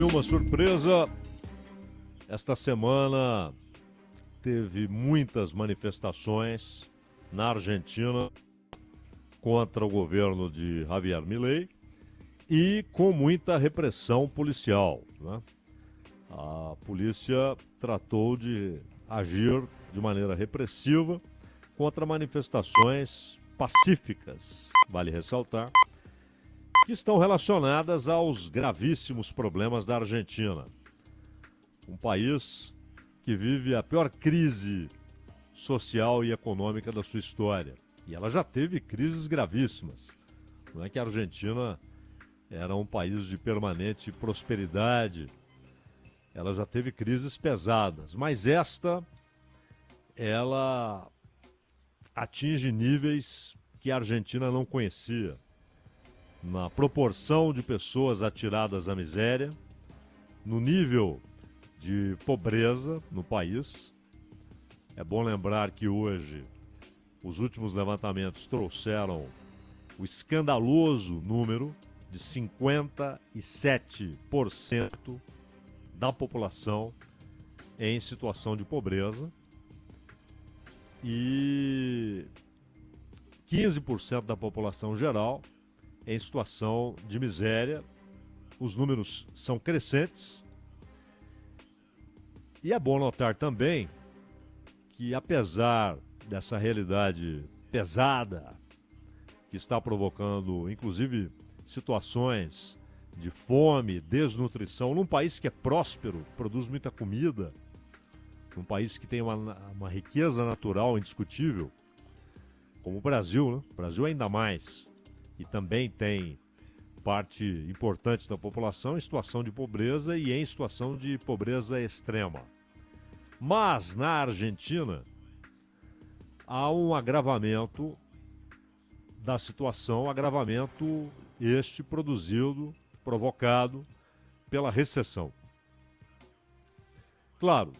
Uma surpresa, esta semana teve muitas manifestações na Argentina contra o governo de Javier Milei e com muita repressão policial, né? A polícia tratou de agir de maneira repressiva contra manifestações pacíficas, vale ressaltar, que estão relacionadas aos gravíssimos problemas da Argentina. Um país que vive a pior crise social e econômica da sua história. E ela já teve crises gravíssimas. Não é que a Argentina era um país de permanente prosperidade. Ela já teve crises pesadas. Mas ela atinge níveis que a Argentina não conhecia. Na proporção de pessoas atiradas à miséria, no nível de pobreza no país. É bom lembrar que hoje os últimos levantamentos trouxeram o escandaloso número de 57% da população em situação de pobreza e 15% da população geral em situação de miséria. Os números são crescentes. E é bom notar também que, apesar dessa realidade pesada, que está provocando, inclusive, situações de fome, desnutrição, num país que é próspero, produz muita comida, num país que tem uma riqueza natural indiscutível, como o Brasil, né? O Brasil ainda mais. E também tem parte importante da população em situação de pobreza e em situação de pobreza extrema. Mas na Argentina há um agravamento da situação, agravamento este provocado pela recessão. Claro,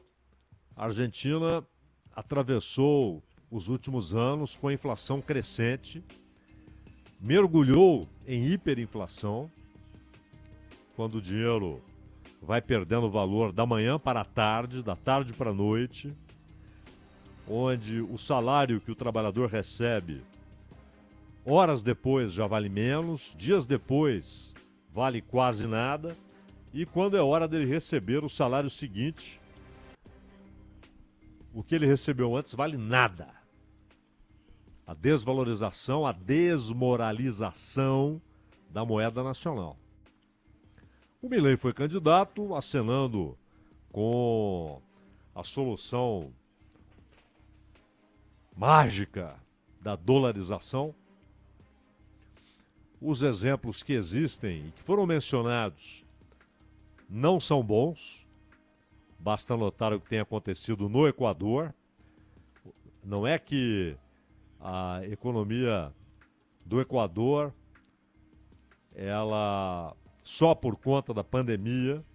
a Argentina atravessou os últimos anos com a inflação crescente, mergulhou em hiperinflação, quando o dinheiro vai perdendo valor da manhã para a tarde, da tarde para a noite, onde o salário que o trabalhador recebe, horas depois já vale menos, dias depois vale quase nada, e quando é hora dele receber o salário seguinte, o que ele recebeu antes vale nada. A desvalorização, a desmoralização da moeda nacional. O Milei foi candidato, acenando com a solução mágica da dolarização. Os exemplos que existem e que foram mencionados não são bons. Basta notar o que tem acontecido no Equador. Não é que a economia do Equador, ela, só por conta da pandemia,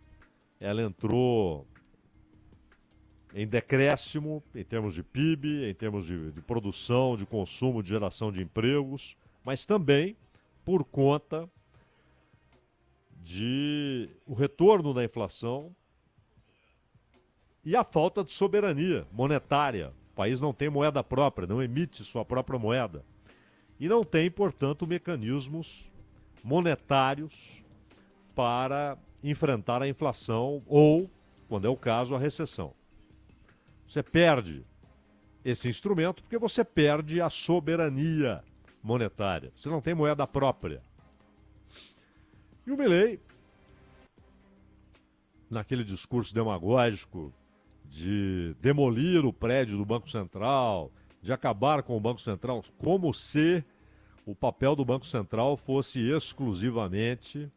ela entrou em decréscimo em termos de PIB, em termos de produção, de consumo, de geração de empregos, mas também por conta de o retorno da inflação e a falta de soberania monetária. O país não tem moeda própria, não emite sua própria moeda. E não tem, portanto, mecanismos monetários para enfrentar a inflação ou, quando é o caso, a recessão. Você perde esse instrumento porque você perde a soberania monetária. Você não tem moeda própria. E o Milei, naquele discurso demagógico de demolir o prédio do Banco Central, de acabar com o Banco Central, como se o papel do Banco Central fosse exclusivamente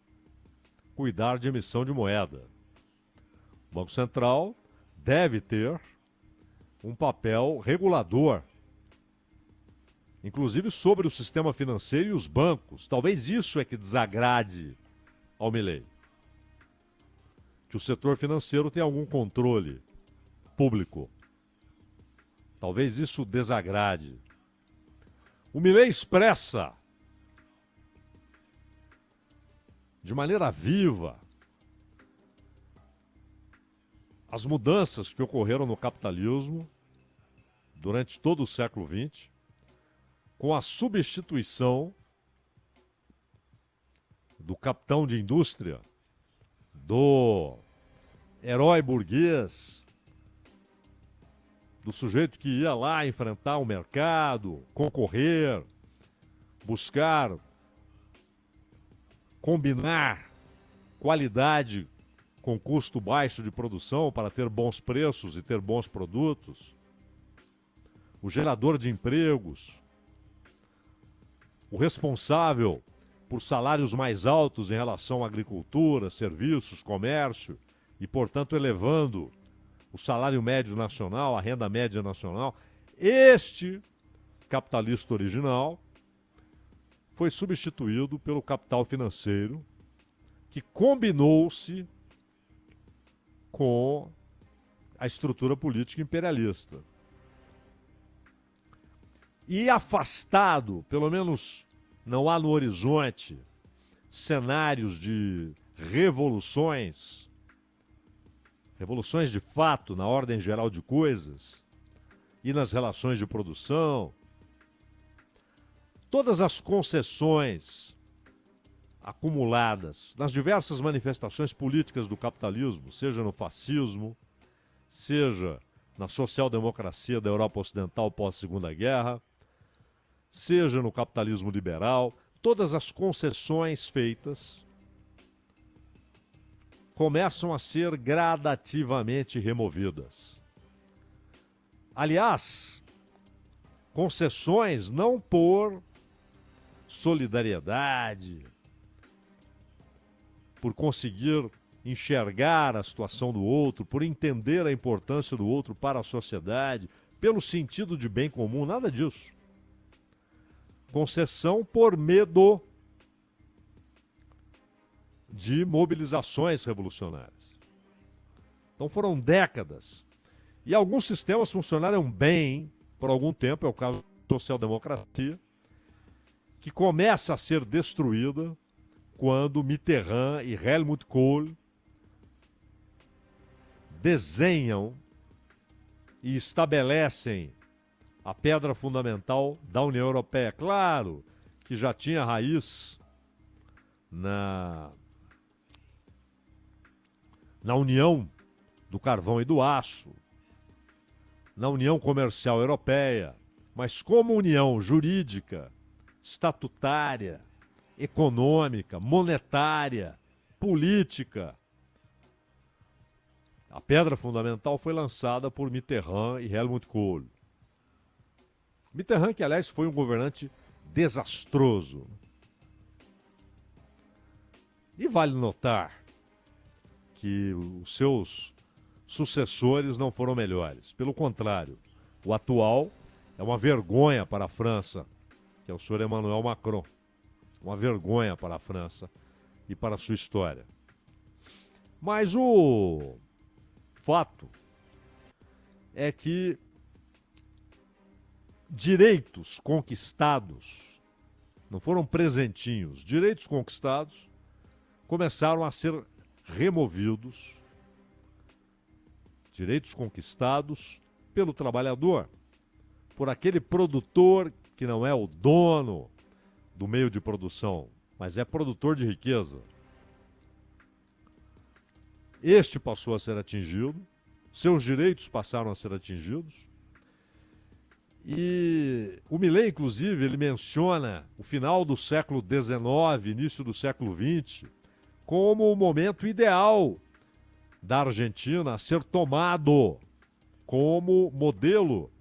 cuidar de emissão de moeda. O Banco Central deve ter um papel regulador, inclusive sobre o sistema financeiro e os bancos. Talvez isso é que desagrade ao Milei. Que o setor financeiro tenha algum controle público. Talvez isso desagrade. O Milei expressa de maneira viva as mudanças que ocorreram no capitalismo durante todo o século XX, com a substituição do capitão de indústria, do herói burguês, do sujeito que ia lá enfrentar o mercado, concorrer, buscar, combinar qualidade com custo baixo de produção para ter bons preços e ter bons produtos, o gerador de empregos, o responsável por salários mais altos em relação à agricultura, serviços, comércio e, portanto, elevando o salário médio nacional, a renda média nacional. Este capitalista original foi substituído pelo capital financeiro, que combinou-se com a estrutura política imperialista. E afastado, pelo menos não há no horizonte, cenários de revoluções de fato na ordem geral de coisas e nas relações de produção. Todas as concessões acumuladas nas diversas manifestações políticas do capitalismo, seja no fascismo, seja na social-democracia da Europa Ocidental pós-Segunda Guerra, seja no capitalismo liberal, todas as concessões feitas começam a ser gradativamente removidas. Aliás, concessões não por solidariedade, por conseguir enxergar a situação do outro, por entender a importância do outro para a sociedade, pelo sentido de bem comum, nada disso. Concessão por medo de mobilizações revolucionárias. Então foram décadas. E alguns sistemas funcionaram bem por algum tempo, é o caso da social-democracia, que começa a ser destruída quando Mitterrand e Helmut Kohl desenham e estabelecem a pedra fundamental da União Europeia. Claro que já tinha raiz na União do Carvão e do Aço, na União Comercial Europeia, mas como união jurídica, estatutária, econômica, monetária, política, a pedra fundamental foi lançada por Mitterrand e Helmut Kohl. Mitterrand, que aliás foi um governante desastroso. E vale notar que os seus sucessores não foram melhores. Pelo contrário, o atual é uma vergonha para a França, que é o senhor Emmanuel Macron. Uma vergonha para a França e para a sua história. Mas o fato é que direitos conquistados, não foram presentinhos, direitos conquistados começaram a ser removidos, direitos conquistados pelo trabalhador, por aquele produtor que não é o dono do meio de produção, mas é produtor de riqueza. Este passou a ser atingido, seus direitos passaram a ser atingidos, e o Millet, inclusive, ele menciona o final do século XIX, início do século XX, como o momento ideal da Argentina a ser tomado como modelo.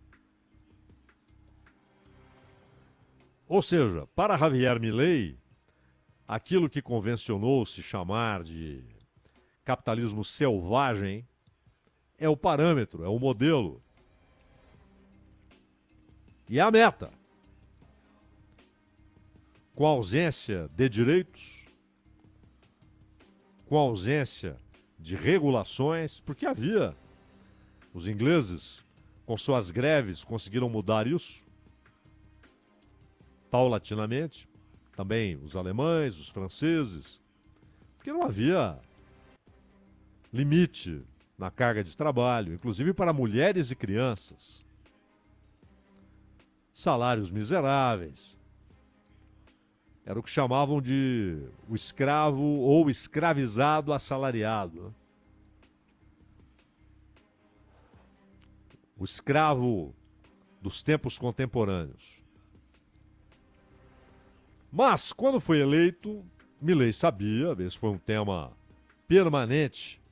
Ou seja, para Javier Milei, aquilo que convencionou-se chamar de capitalismo selvagem é o parâmetro, é o modelo. E é a meta. Com a ausência de direitos, com a ausência de regulações, porque havia. Os ingleses, com suas greves, conseguiram mudar isso paulatinamente. Também os alemães, os franceses, porque não havia limite na carga de trabalho, inclusive para mulheres e crianças. Salários miseráveis. Era o que chamavam de o escravo ou escravizado assalariado, né? O escravo dos tempos contemporâneos. Mas, quando foi eleito, Milei sabia, esse foi um tema permanente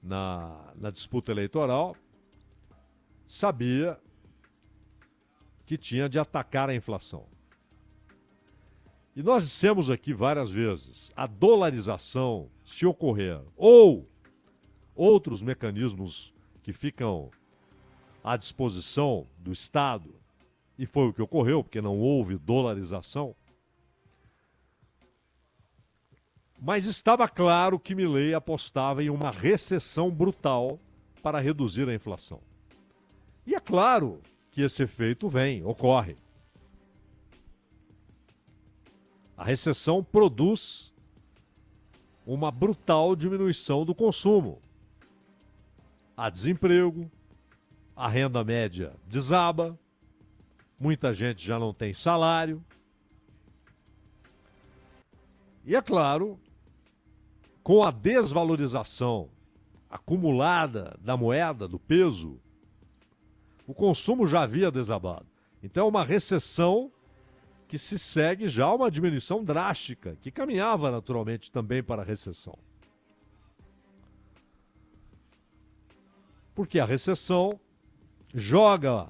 na disputa eleitoral, sabia que tinha de atacar a inflação. E nós dissemos aqui várias vezes, a dolarização, se ocorrer, ou outros mecanismos que ficam à disposição do Estado, e foi o que ocorreu, porque não houve dolarização, mas estava claro que Milei apostava em uma recessão brutal para reduzir a inflação. E é claro que esse efeito ocorre. A recessão produz uma brutal diminuição do consumo. Há desemprego, a renda média desaba, muita gente já não tem salário. E é claro, com a desvalorização acumulada da moeda, do peso, o consumo já havia desabado. Então é uma recessão que se segue já uma diminuição drástica, que caminhava naturalmente também para a recessão. Porque a recessão joga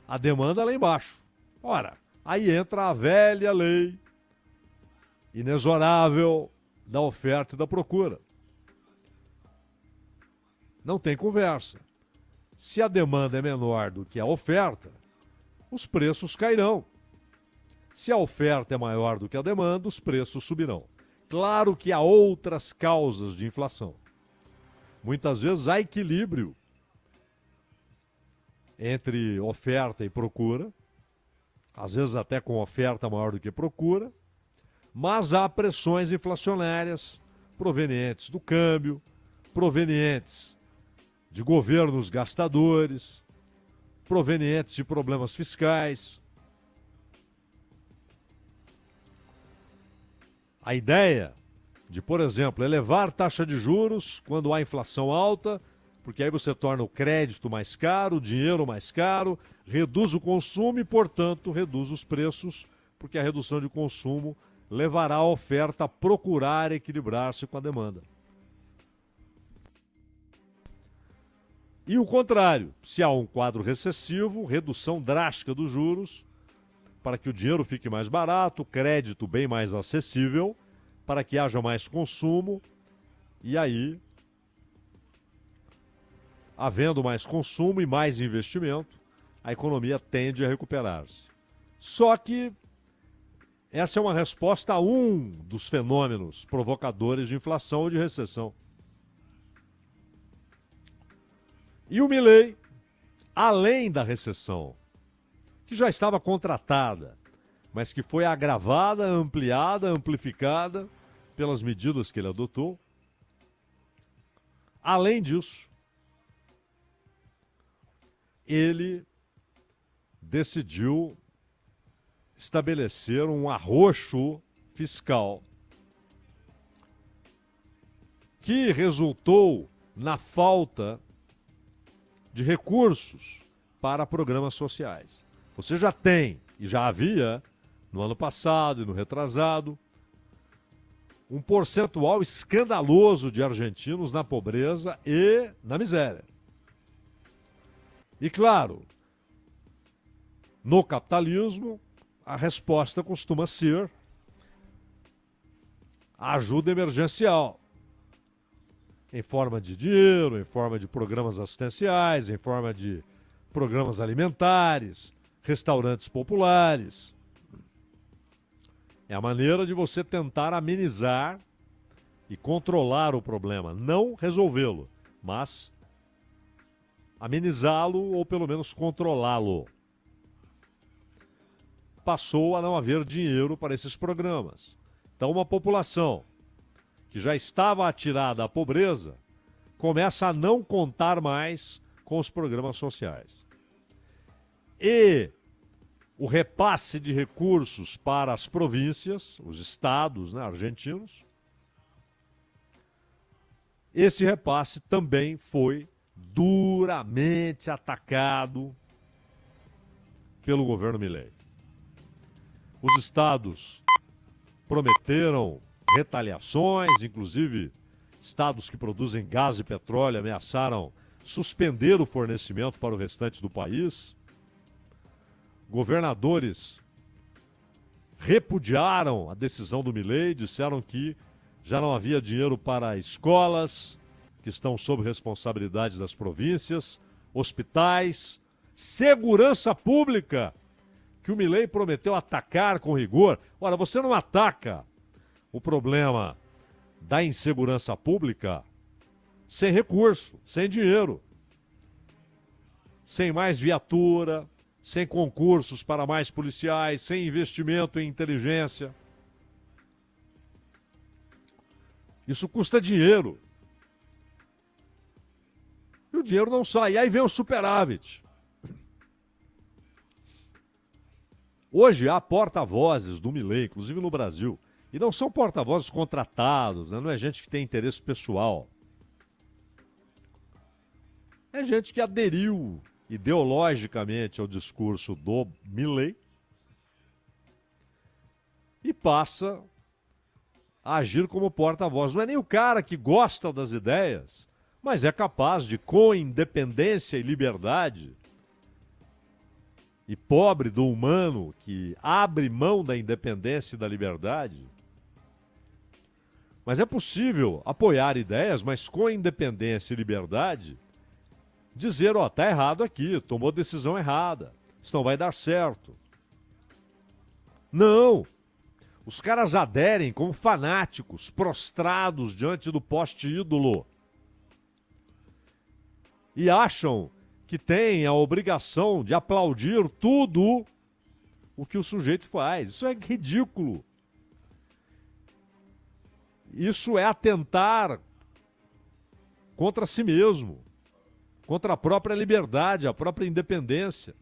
a demanda lá embaixo. Ora, aí entra a velha lei inexorável da oferta e da procura. Não tem conversa. Se a demanda é menor do que a oferta, os preços cairão. Se a oferta é maior do que a demanda, os preços subirão. Claro que há outras causas de inflação. Muitas vezes há equilíbrio entre oferta e procura, às vezes até com oferta maior do que procura, mas há pressões inflacionárias provenientes do câmbio, provenientes de governos gastadores, provenientes de problemas fiscais. A ideia de, por exemplo, elevar taxa de juros quando há inflação alta, porque aí você torna o crédito mais caro, o dinheiro mais caro, reduz o consumo e, portanto, reduz os preços, porque a redução de consumo levará a oferta a procurar equilibrar-se com a demanda. E o contrário, se há um quadro recessivo, redução drástica dos juros, para que o dinheiro fique mais barato, o crédito bem mais acessível, para que haja mais consumo, e aí, havendo mais consumo e mais investimento, a economia tende a recuperar-se. Só que essa é uma resposta a um dos fenômenos provocadores de inflação ou de recessão. E o Milei, além da recessão, que já estava contratada, mas que foi agravada, ampliada, amplificada pelas medidas que ele adotou, além disso, ele decidiu estabelecer um arroxo fiscal que resultou na falta de recursos para programas sociais. Você já tem, e já havia, no ano passado e no retrasado, um percentual escandaloso de argentinos na pobreza e na miséria. E claro, no capitalismo, a resposta costuma ser a ajuda emergencial, em forma de dinheiro, em forma de programas assistenciais, em forma de programas alimentares, restaurantes populares. É a maneira de você tentar amenizar e controlar o problema, não resolvê-lo, mas amenizá-lo ou pelo menos controlá-lo. Passou a não haver dinheiro para esses programas. Então, uma população que já estava atirada à pobreza começa a não contar mais com os programas sociais. E o repasse de recursos para as províncias, os estados, né, argentinos, esse repasse também foi duramente atacado pelo governo Milei. Os estados prometeram retaliações, inclusive estados que produzem gás e petróleo ameaçaram suspender o fornecimento para o restante do país. Governadores repudiaram a decisão do Milei, disseram que já não havia dinheiro para escolas, que estão sob responsabilidade das províncias, hospitais, segurança pública, que o Milei prometeu atacar com rigor. Ora, você não ataca o problema da insegurança pública sem recurso, sem dinheiro, sem mais viatura, sem concursos para mais policiais, sem investimento em inteligência. Isso custa dinheiro. E o dinheiro não sai. E aí vem o superávit. Hoje há porta-vozes do Milei, inclusive no Brasil. E não são porta-vozes contratados, né? Não é gente que tem interesse pessoal. É gente que aderiu ideologicamente ao discurso do Milei e passa a agir como porta-voz. Não é nem o cara que gosta das ideias, mas é capaz de, com independência e liberdade, e pobre do humano que abre mão da independência e da liberdade, mas é possível apoiar ideias, mas com independência e liberdade, dizer, ó, tá errado aqui, tomou decisão errada, isso não vai dar certo. Não! Os caras aderem como fanáticos, prostrados diante do poste ídolo. E acham que têm a obrigação de aplaudir tudo o que o sujeito faz. Isso é ridículo. Isso é atentar contra si mesmo, contra a própria liberdade, a própria independência.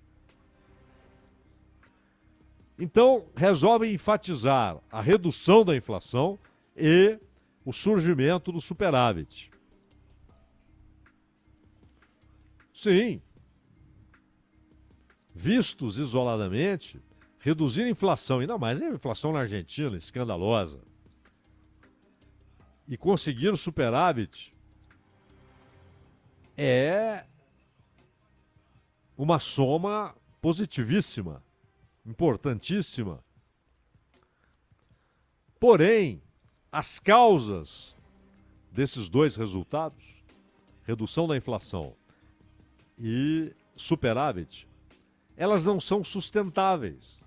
Então, resolvem enfatizar a redução da inflação e o surgimento do superávit. Sim. Vistos isoladamente, reduzir a inflação, ainda mais a inflação na Argentina, escandalosa, e conseguir o superávit é uma soma positivíssima, importantíssima. Porém, as causas desses dois resultados, redução da inflação e superávit, elas não são sustentáveis.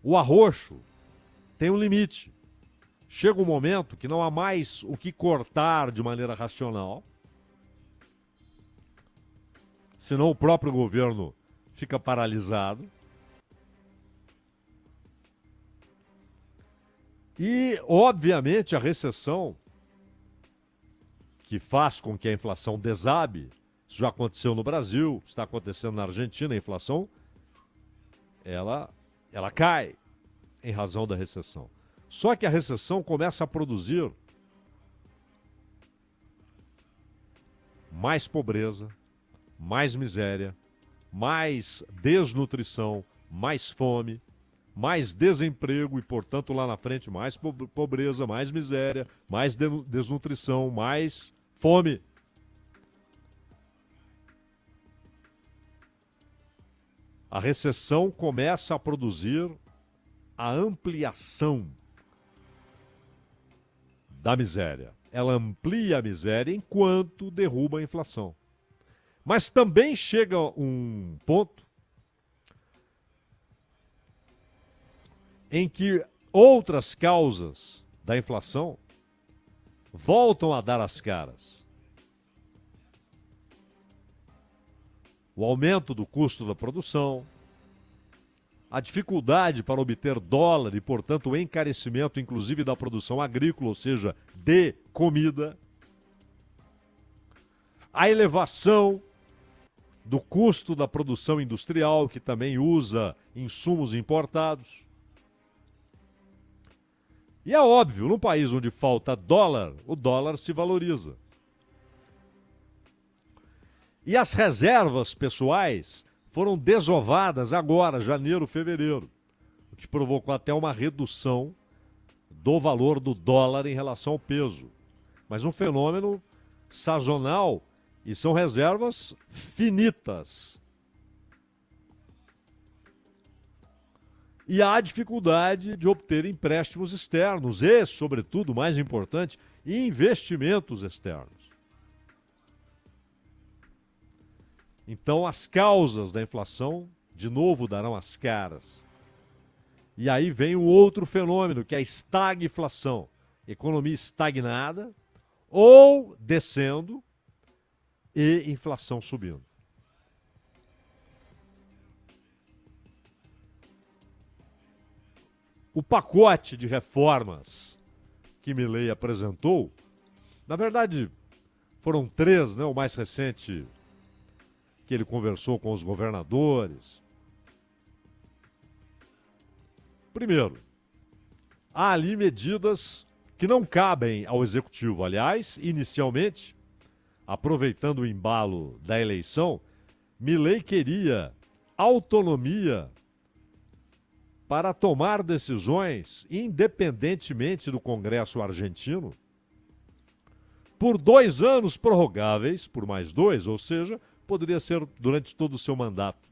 O arroxo tem um limite. Chega um momento que não há mais o que cortar de maneira racional, senão o próprio governo fica paralisado. E, obviamente, a recessão, que faz com que a inflação desabe, isso já aconteceu no Brasil, está acontecendo na Argentina, a inflação, ela cai em razão da recessão. Só que a recessão começa a produzir mais pobreza, mais miséria, mais desnutrição, mais fome, mais desemprego e, portanto, lá na frente, mais pobreza, mais miséria, mais desnutrição, mais fome. A recessão começa a produzir a ampliação da miséria. Ela amplia a miséria enquanto derruba a inflação. Mas também chega um ponto em que outras causas da inflação voltam a dar as caras. O aumento do custo da produção, a dificuldade para obter dólar e, portanto, o encarecimento, inclusive, da produção agrícola, ou seja, de comida. a elevação do custo da produção industrial, que também usa insumos importados. E é óbvio, num país onde falta dólar, o dólar se valoriza. E as reservas pessoais foram desovadas agora, janeiro, fevereiro, o que provocou até uma redução do valor do dólar em relação ao peso. Mas um fenômeno sazonal, e são reservas finitas. E há dificuldade de obter empréstimos externos e, sobretudo, mais importante, investimentos externos. Então, as causas da inflação, de novo, darão as caras. E aí vem o outro fenômeno, que é a estagflação. Economia estagnada ou descendo e inflação subindo. O pacote de reformas que Milei apresentou, na verdade, foram 3, né? O mais recente, que ele conversou com os governadores. Primeiro, há ali medidas que não cabem ao executivo. Aliás, inicialmente, aproveitando o embalo da eleição, Milei queria autonomia para tomar decisões, independentemente do Congresso argentino, por 2 anos prorrogáveis, por mais 2, ou seja, poderia ser durante todo o seu mandato.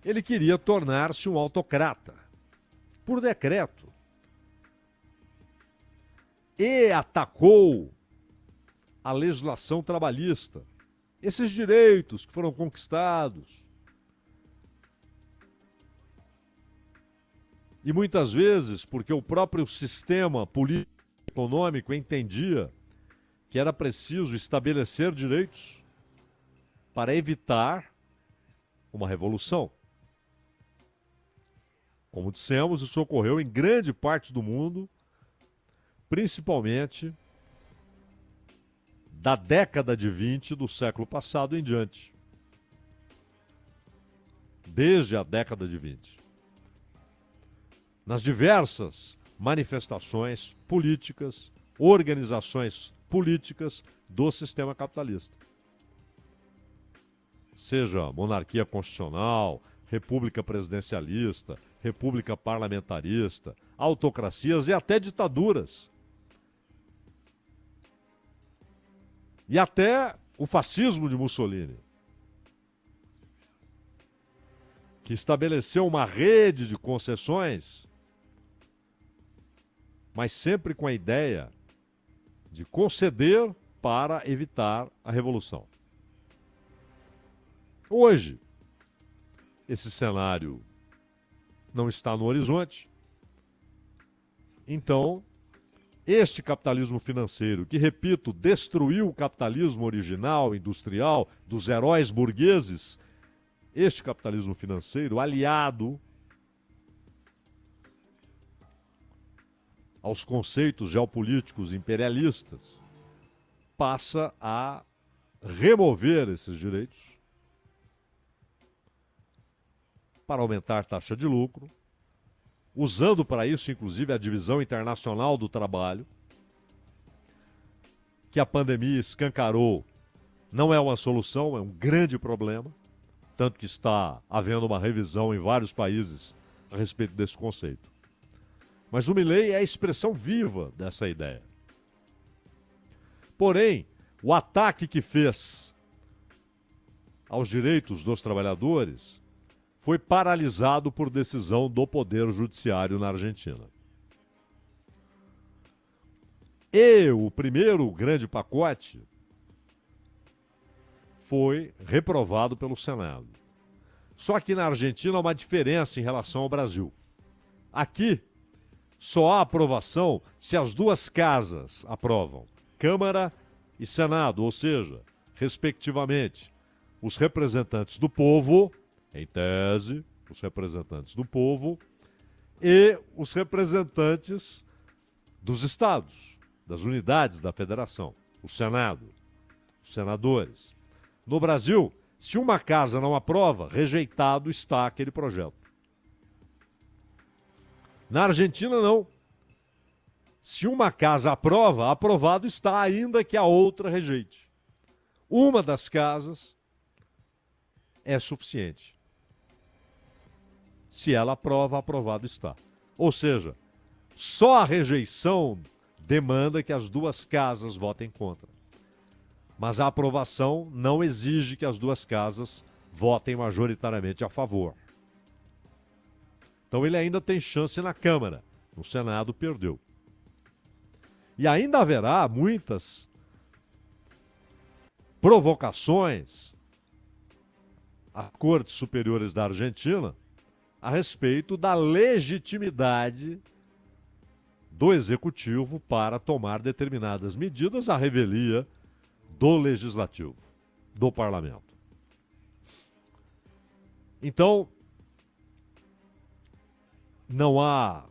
Ele queria tornar-se um autocrata, por decreto. E atacou a legislação trabalhista, esses direitos que foram conquistados. E muitas vezes, porque o próprio sistema político e econômico entendia que era preciso estabelecer direitos para evitar uma revolução. Como dissemos, isso ocorreu em grande parte do mundo, principalmente da década de 20 do século passado em diante. Desde a década de 20. Nas diversas manifestações políticas, organizações políticas do sistema capitalista. Seja monarquia constitucional, república presidencialista, república parlamentarista, autocracias e até ditaduras. E até o fascismo de Mussolini, que estabeleceu uma rede de concessões, mas sempre com a ideia de conceder para evitar a revolução. Hoje, esse cenário não está no horizonte. Então, este capitalismo financeiro, que, repito, destruiu o capitalismo original, industrial, dos heróis burgueses, este capitalismo financeiro, aliado aos conceitos geopolíticos imperialistas, passa a remover esses direitos para aumentar a taxa de lucro, usando para isso, inclusive, a divisão internacional do trabalho, que a pandemia escancarou, não é uma solução, é um grande problema, tanto que está havendo uma revisão em vários países a respeito desse conceito. Mas o Milei é a expressão viva dessa ideia. Porém, o ataque que fez aos direitos dos trabalhadores foi paralisado por decisão do Poder Judiciário na Argentina. E o primeiro grande pacote foi reprovado pelo Senado. Só que na Argentina há uma diferença em relação ao Brasil. Aqui, só há aprovação se as duas casas aprovam, Câmara e Senado, ou seja, respectivamente, os representantes do povo, em tese, os representantes do povo, e os representantes dos estados, das unidades da federação, o Senado, os senadores. No Brasil, se uma casa não aprova, rejeitado está aquele projeto. Na Argentina, não. Se uma casa aprova, aprovado está, ainda que a outra rejeite. Uma das casas é suficiente. Se ela aprova, aprovado está. Ou seja, só a rejeição demanda que as duas casas votem contra. Mas a aprovação não exige que as duas casas votem majoritariamente a favor. Então ele ainda tem chance na Câmara. No Senado perdeu. E ainda haverá muitas provocações a cortes superiores da Argentina a respeito da legitimidade do Executivo para tomar determinadas medidas à revelia do Legislativo, do Parlamento. Então, não há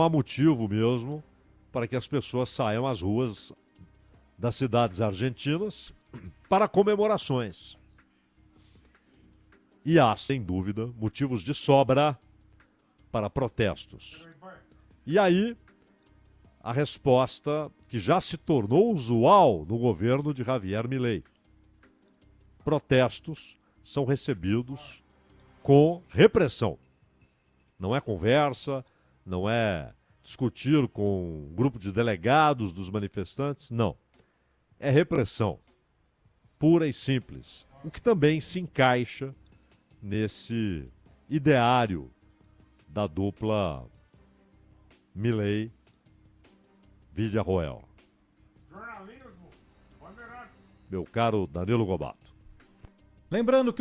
motivo mesmo para que as pessoas saiam às ruas das cidades argentinas para comemorações. E há, sem dúvida, motivos de sobra para protestos. E aí, a resposta que já se tornou usual no governo de Javier Milei. Protestos são recebidos com repressão. Não é conversa, não é discutir com um grupo de delegados dos manifestantes, não. É repressão, pura e simples, o que também se encaixa nesse ideário da dupla Milei-Villarroel. Jornalismo, meu caro Danilo Gobato. Lembrando que